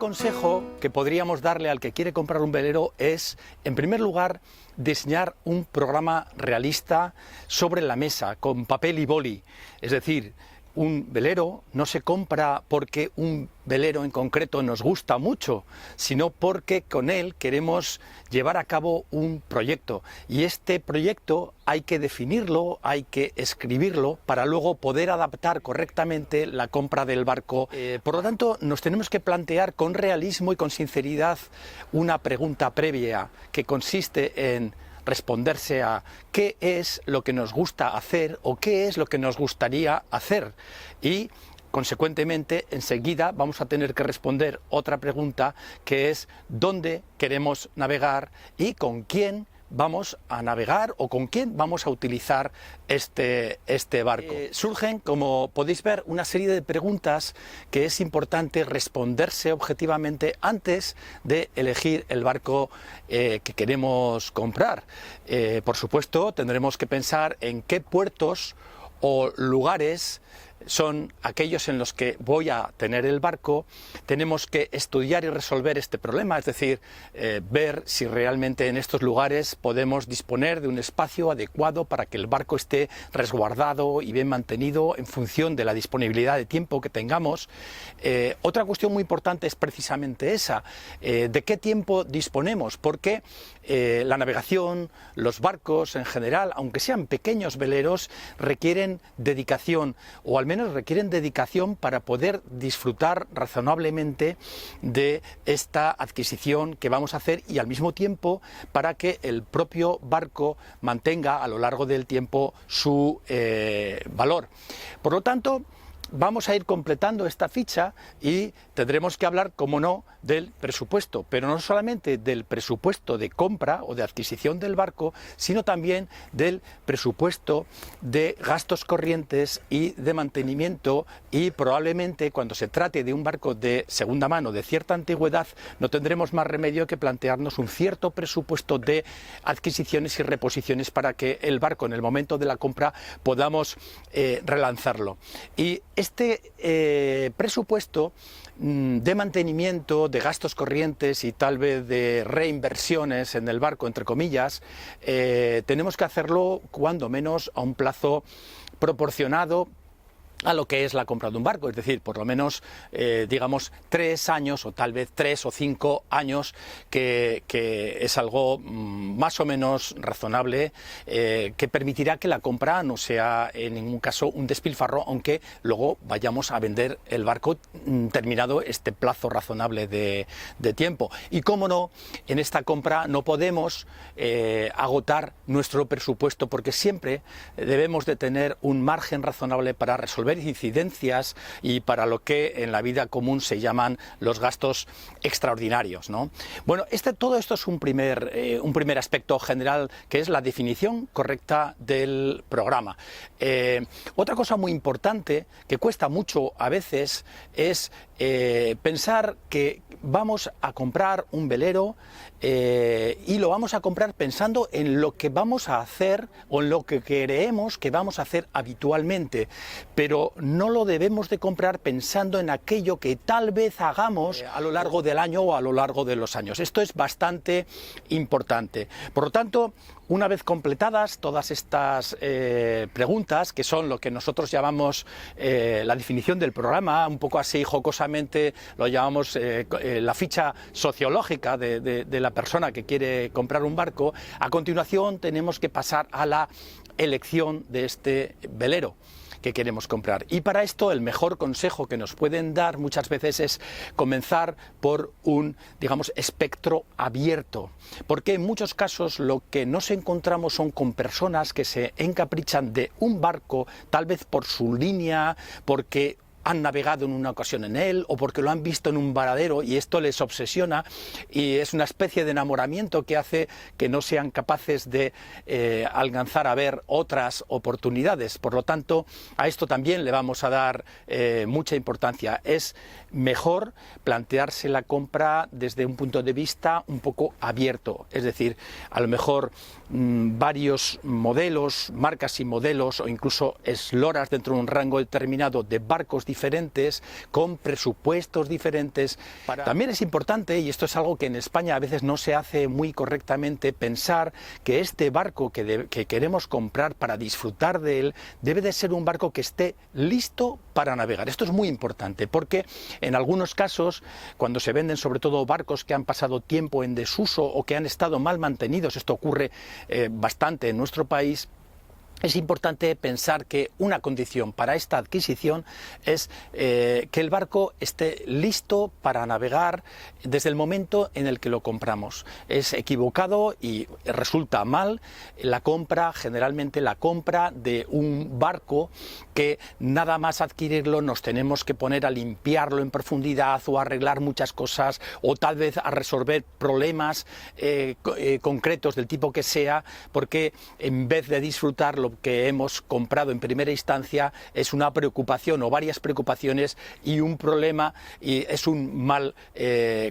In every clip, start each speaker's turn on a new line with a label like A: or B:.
A: consejo que podríamos darle al que quiere comprar un velero es, en primer lugar, diseñar un programa realista sobre la mesa, con papel y boli. Es decir, un velero no se compra porque un velero en concreto nos gusta mucho, sino porque con él queremos llevar a cabo un proyecto. Y este proyecto hay que definirlo, hay que escribirlo para luego poder adaptar correctamente la compra del barco. Por lo tanto, nos tenemos que plantear con realismo y con sinceridad una pregunta previa que consiste en responderse a qué es lo que nos gusta hacer o qué es lo que nos gustaría hacer, y consecuentemente enseguida vamos a tener que responder otra pregunta, que es dónde queremos navegar y con quién vamos a navegar o con quién vamos a utilizar este barco. Surgen, como podéis ver, una serie de preguntas que es importante responderse objetivamente antes de elegir el barco que queremos comprar. Por supuesto, tendremos que pensar en qué puertos o lugares son aquellos en los que voy a tener el barco. Tenemos que estudiar y resolver este problema, es decir, ver si realmente en estos lugares podemos disponer de un espacio adecuado para que el barco esté resguardado y bien mantenido en función de la disponibilidad de tiempo que tengamos. Otra cuestión muy importante es precisamente esa, de qué tiempo disponemos, porque la navegación, los barcos en general, aunque sean pequeños veleros, requieren dedicación, o al menos requieren dedicación para poder disfrutar razonablemente de esta adquisición que vamos a hacer, y al mismo tiempo para que el propio barco mantenga a lo largo del tiempo su valor. Por lo tanto, vamos a ir completando esta ficha y tendremos que hablar, como no, del presupuesto, pero no solamente del presupuesto de compra o de adquisición del barco, sino también del presupuesto de gastos corrientes y de mantenimiento, y probablemente cuando se trate de un barco de segunda mano de cierta antigüedad no tendremos más remedio que plantearnos un cierto presupuesto de adquisiciones y reposiciones para que el barco en el momento de la compra podamos relanzarlo. Y este presupuesto de mantenimiento, de gastos corrientes y tal vez de reinversiones en el barco, entre comillas, tenemos que hacerlo cuando menos a un plazo proporcionado a lo que es la compra de un barco, es decir, por lo menos, digamos, 3 años o tal vez 3 o 5 años, que es algo más o menos razonable, que permitirá que la compra no sea en ningún caso un despilfarro, aunque luego vayamos a vender el barco terminado este plazo razonable de tiempo. Y cómo no, en esta compra no podemos agotar nuestro presupuesto, porque siempre debemos de tener un margen razonable para resolver incidencias y para lo que en la vida común se llaman los gastos extraordinarios, ¿no? Bueno, todo esto es un primer aspecto general, que es la definición correcta del programa. Otra cosa muy importante, que cuesta mucho a veces, es pensar que vamos a comprar un velero y lo vamos a comprar pensando en lo que vamos a hacer o en lo que creemos que vamos a hacer habitualmente, pero no lo debemos de comprar pensando en aquello que tal vez hagamos a lo largo del año o a lo largo de los años. Esto es bastante importante. Por lo tanto, una vez completadas todas estas preguntas, que son lo que nosotros llamamos la definición del programa, un poco así jocosamente lo llamamos la ficha sociológica de la persona que quiere comprar un barco, a continuación tenemos que pasar a la elección de este velero que queremos comprar. Y para esto el mejor consejo que nos pueden dar muchas veces es comenzar por un, digamos, espectro abierto, porque en muchos casos lo que nos encontramos son con personas que se encaprichan de un barco, tal vez por su línea, porque han navegado en una ocasión en él o porque lo han visto en un varadero y esto les obsesiona, y es una especie de enamoramiento que hace que no sean capaces de alcanzar a ver otras oportunidades. Por lo tanto, a esto también le vamos a dar mucha importancia. Es mejor plantearse la compra desde un punto de vista un poco abierto, es decir, a lo mejor varios modelos, marcas y modelos, o incluso esloras dentro de un rango determinado de barcos diferentes, con presupuestos diferentes. También es importante, y esto es algo que en España a veces no se hace muy correctamente, pensar que este barco que queremos comprar para disfrutar de él debe de ser un barco que esté listo para navegar. Esto es muy importante porque en algunos casos, cuando se venden sobre todo barcos que han pasado tiempo en desuso o que han estado mal mantenidos, esto ocurre bastante en nuestro país, es importante pensar que una condición para esta adquisición es que el barco esté listo para navegar desde el momento en el que lo compramos. Es equivocado y resulta mal generalmente la compra de un barco que nada más adquirirlo nos tenemos que poner a limpiarlo en profundidad o a arreglar muchas cosas o tal vez a resolver problemas concretos del tipo que sea, porque en vez de disfrutar lo que hemos comprado en primera instancia es una preocupación o varias preocupaciones y un problema, y es un mal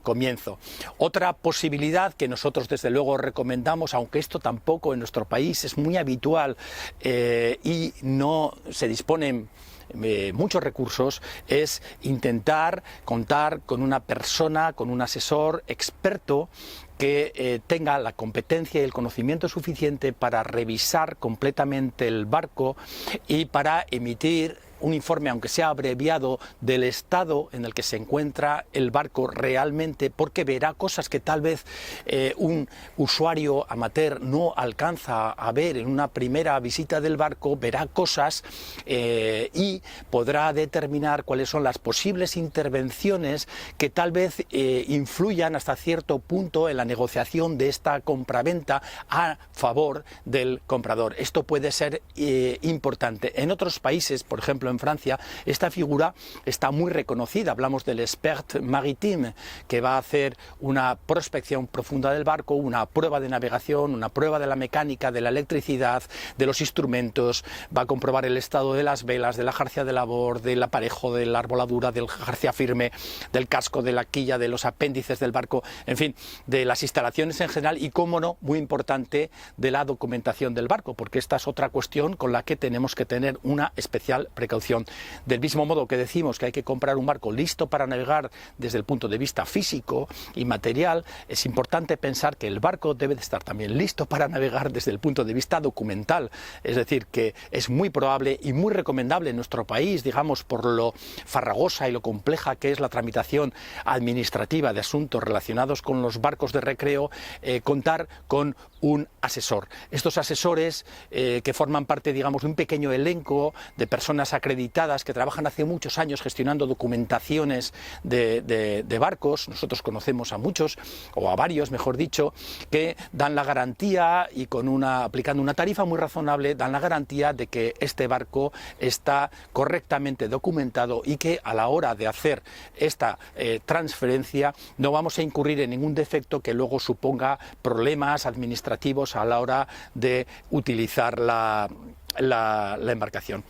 A: comienzo. Otra posibilidad que nosotros desde luego recomendamos, aunque esto tampoco en nuestro país es muy habitual y no se disponen muchos recursos, es intentar contar con una persona, con un asesor experto que tenga la competencia y el conocimiento suficiente para revisar completamente el barco y para emitir un informe, aunque sea abreviado, del estado en el que se encuentra el barco realmente, porque verá cosas que tal vez un usuario amateur no alcanza a ver en una primera visita del barco, verá cosas y podrá determinar cuáles son las posibles intervenciones que tal vez influyan hasta cierto punto en la negociación de esta compraventa a favor del comprador. Esto puede ser importante. En otros países, por ejemplo en Francia, esta figura está muy reconocida. Hablamos del expert maritime, que va a hacer una prospección profunda del barco, una prueba de navegación, una prueba de la mecánica, de la electricidad, de los instrumentos, va a comprobar el estado de las velas, de la jarcia de labor, del aparejo, de la arboladura, del jarcia firme, del casco, de la quilla, de los apéndices del barco, en fin, de las instalaciones en general y, cómo no, muy importante, de la documentación del barco, porque esta es otra cuestión con la que tenemos que tener una especial precaución. Del mismo modo que decimos que hay que comprar un barco listo para navegar desde el punto de vista físico y material, es importante pensar que el barco debe de estar también listo para navegar desde el punto de vista documental. Es decir, que es muy probable y muy recomendable en nuestro país, digamos, por lo farragosa y lo compleja que es la tramitación administrativa de asuntos relacionados con los barcos de recreo, contar con un asesor. Estos asesores que forman parte, digamos, de un pequeño elenco de personas acreditadas que trabajan hace muchos años gestionando documentaciones de barcos. Nosotros conocemos a muchos, o a varios mejor dicho, que dan la garantía y aplicando una tarifa muy razonable, dan la garantía de que este barco está correctamente documentado y que a la hora de hacer esta transferencia no vamos a incurrir en ningún defecto que luego suponga problemas administrativos a la hora de utilizar la embarcación.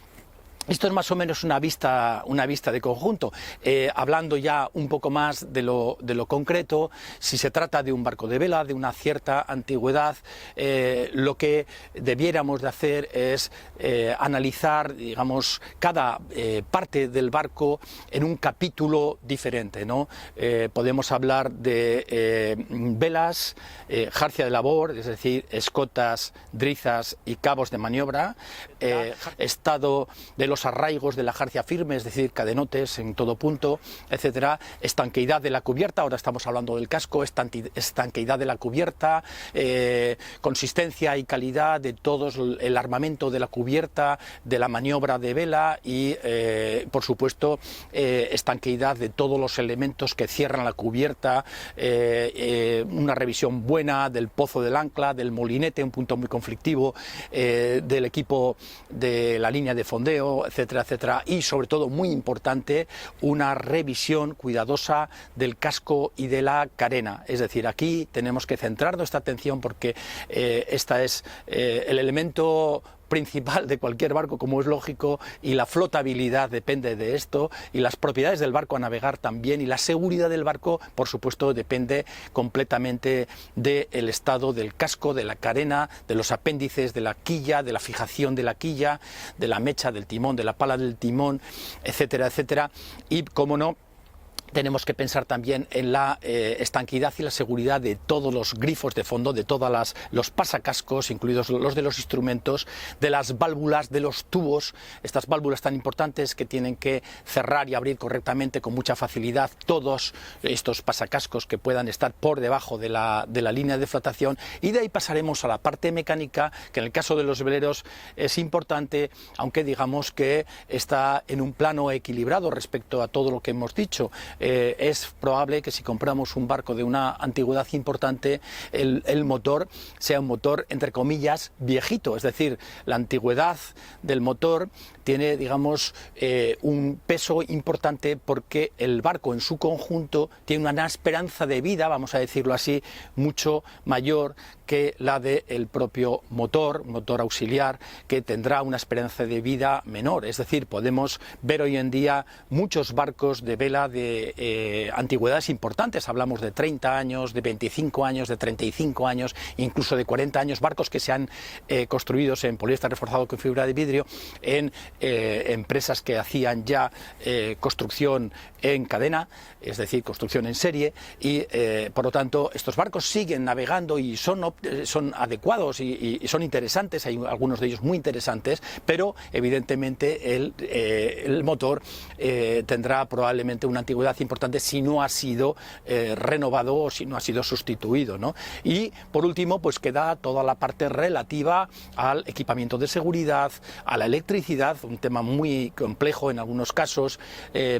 A: Esto es más o menos una vista de conjunto. Hablando ya un poco más de lo concreto, si se trata de un barco de vela de una cierta antigüedad, lo que debiéramos de hacer es analizar, digamos, cada parte del barco en un capítulo diferente, ¿no? Podemos hablar de velas, jarcia de labor, es decir, escotas, drizas y cabos de maniobra, estado de los arraigos de la jarcia firme, es decir, cadenotes en todo punto, etcétera, estanqueidad de la cubierta, ahora estamos hablando del casco, estanqueidad de la cubierta, consistencia y calidad de todo el armamento de la cubierta, de la maniobra de vela y, por supuesto, estanqueidad de todos los elementos que cierran la cubierta, una revisión buena del pozo del ancla, del molinete, un punto muy conflictivo, del equipo de la línea de fondeo, etcétera, etcétera, y sobre todo, muy importante, una revisión cuidadosa del casco y de la carena. Es decir, aquí tenemos que centrar nuestra atención porque esta es el elemento principal de cualquier barco, como es lógico, y la flotabilidad depende de esto, y las propiedades del barco a navegar también, y la seguridad del barco, por supuesto, depende completamente del estado del casco, de la carena, de los apéndices, de la quilla, de la fijación de la quilla, de la mecha del timón, de la pala del timón, etcétera, etcétera. Y, como no, tenemos que pensar también en la estanquidad y la seguridad de todos los grifos de fondo, de todos los pasacascos, incluidos los de los instrumentos, de las válvulas, de los tubos, estas válvulas tan importantes que tienen que cerrar y abrir correctamente con mucha facilidad, todos estos pasacascos que puedan estar por debajo de la línea de flotación. Y de ahí pasaremos a la parte mecánica, que en el caso de los veleros es importante, aunque digamos que está en un plano equilibrado respecto a todo lo que hemos dicho. Es probable que si compramos un barco de una antigüedad importante, el motor sea un motor, entre comillas, viejito, es decir, la antigüedad del motor tiene, digamos, un peso importante porque el barco en su conjunto tiene una esperanza de vida, vamos a decirlo así, mucho mayor que la del propio motor auxiliar, que tendrá una esperanza de vida menor. Es decir, podemos ver hoy en día muchos barcos de vela de antigüedades importantes, hablamos de 30 años, de 25 años, de 35 años, incluso de 40 años, barcos que se han construidos en poliéster reforzado con fibra de vidrio, en empresas que hacían ya construcción en cadena, es decir, construcción en serie, y por lo tanto estos barcos siguen navegando y son adecuados y son interesantes, hay algunos de ellos muy interesantes, pero evidentemente el motor tendrá probablemente una antigüedad importante si no ha sido renovado o si no ha sido sustituido, ¿no? Y por último, pues queda toda la parte relativa al equipamiento de seguridad, a la electricidad, un tema muy complejo en algunos casos,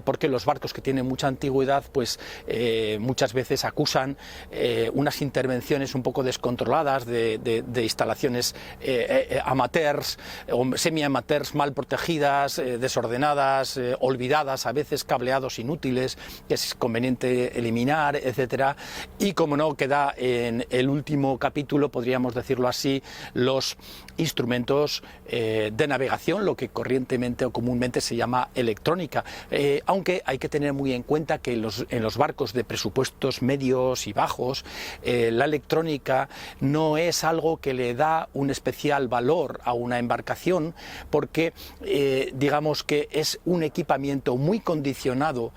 A: porque los barcos que tienen mucha antigüedad pues muchas veces acusan unas intervenciones un poco descontroladas de instalaciones amateurs o semi-amateurs mal protegidas, desordenadas, olvidadas, a veces cableados inútiles que es conveniente eliminar, etcétera. Y como no, queda en el último capítulo, podríamos decirlo así, los instrumentos de navegación, lo que corrientemente o comúnmente se llama electrónica, aunque hay que tener muy en cuenta que en los barcos de presupuestos medios y bajos, la electrónica no es algo que le da un especial valor a una embarcación, porque digamos que es un equipamiento muy condicionado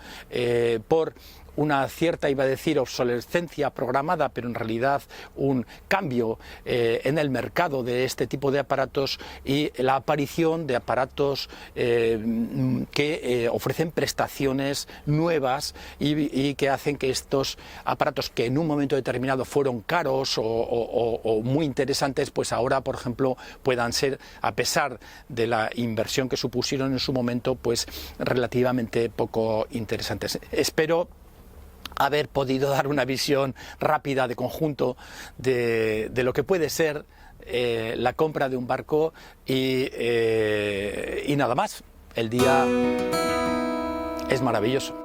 A: por una cierta, iba a decir, obsolescencia programada, pero en realidad un cambio en el mercado de este tipo de aparatos y la aparición de aparatos que ofrecen prestaciones nuevas y que hacen que estos aparatos que en un momento determinado fueron caros o muy interesantes, pues ahora, por ejemplo, puedan ser, a pesar de la inversión que supusieron en su momento, pues relativamente poco interesantes. Espero haber podido dar una visión rápida de conjunto de lo que puede ser la compra de un barco y nada más. El día es maravilloso.